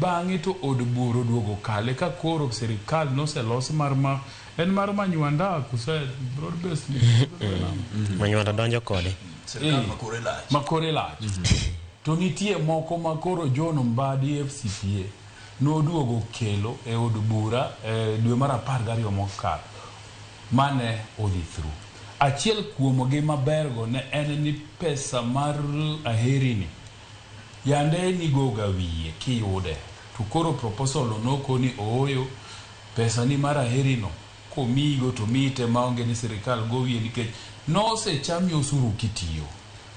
bang'e to od buro duogo kale ka koro sirikal noselosi mar Manyuanda kuse broad based Manyuanda donjo kode makore lach to nitie moko makoro John Mbadi FCPA noduogo kelo e od bura dwe mar 12 mokalo mane odhi through. Achiel kuomgi mabergo ne en ni pesa mar aherini yande ni goga wiye kiyude to koro proposal noko ni oyo pesa ni mar aherino komigo to mite maonge ni sirikal gowiye nikech nosechami osuru kitiyo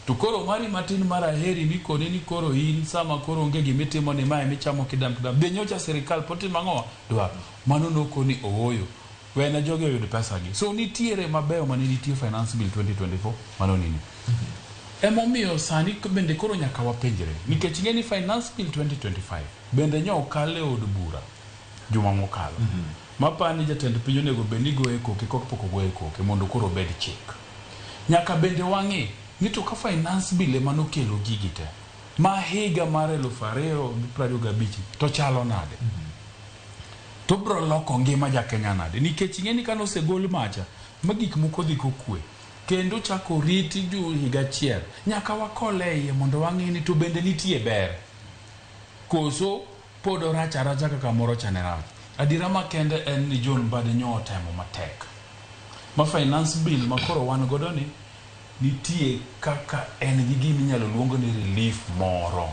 to koro mari matin mar aheri ni kone ni koro in sama koro onge gimitimo ni mae michamo kidam be nyocha sirikal poti mang'owa dwa mano noko ni oyo wena joge oyud pesa gi so nitiere mabeyo mane nitie finance bill 2024 mano nini emomiyo sani bende koro nyaka wapenjre nikech ng'eni finance bill 2025 bende nyo kale od bura juma mokalo mapani jatend piny onego beni goe koke kokpoko goe koke mondo koro bed chik nyaka bende wang'e ni to ka finance bill emano kelo gigi te ma higa mar 2025 to chalo nade to bro loko ngima ja Kenya nade nikech ng'eni kano segol macha magik moko dhi kokwe kendo chako riti ju higa chiel nyaka wakole iye mondo wang'e ni to bende nitie ber koso podo racha kaka moro chanera adira makende en ni John Mbadi nyotemo matek ma finance bill makoro wan godo ni nitie kaka en gi gimi nyalo luongo ni relief moro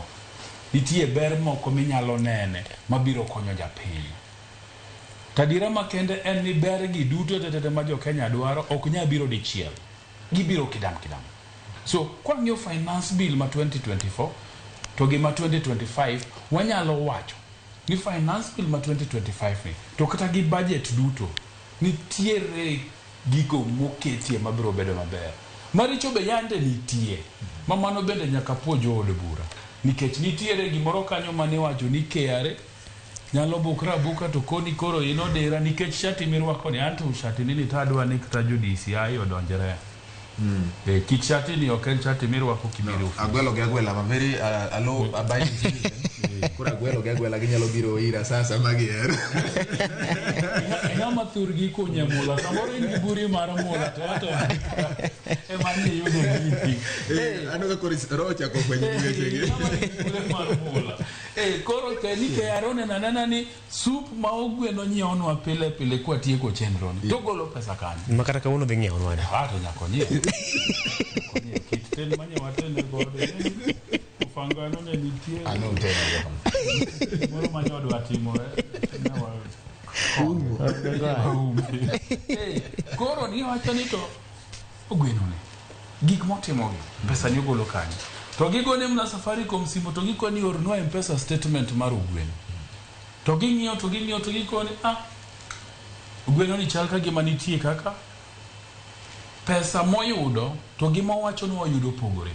nitie ber moko minyalo nene mabiro konyo japiny tadira makende en ni ber gi duto tete ma jo Kenya dwaro ok nya biro dichiel gibiro kidam so kwa ng'io finance bill ma 2024 to gi ma 2025 wanyalo wacho ni finance bill ma 2025 ni to kata gi budget duto nitiere gigo moketie mabiro bedo maber maricho be yande nitie mamano bende nyaka puojo od bura nikech nitiere gimoro kanyo mane wacho ni KRA nyalo buka to koni koro inodera nikech shati mirwako ni anto shati nini tadwa ni kata jo DCI odonjere kit shati ni ok en shati mirwako kimiru agwelo maveri alo abai kura agwelo ginyalo biro ira sasa magier nyama thurgi kunya mula samoro ni buri mar mula to e mani yudo giti ano ka kori rocha ko kwenye weche mar mula koro keni ke arone nanana ni soup ma ogweno nyiewonwa pile kwa tieko chenro to golo pesa kani makata ka uno dhi nyiewonwa to nyako nyie kit ten manya watene gode fangano ne nitie ano tena moro manyodo atimo koro ni wacho ni to ogweno ne gik motimo pesa ni ogolo kani to gigone mna Safaricom simo to gikoni ornwa M-Pesa statement mar ogweno to ging'iyo to gikoni ogweno ni chal ka gima nitie kaka pesa moyudo to gima wacho ni wayudo pogore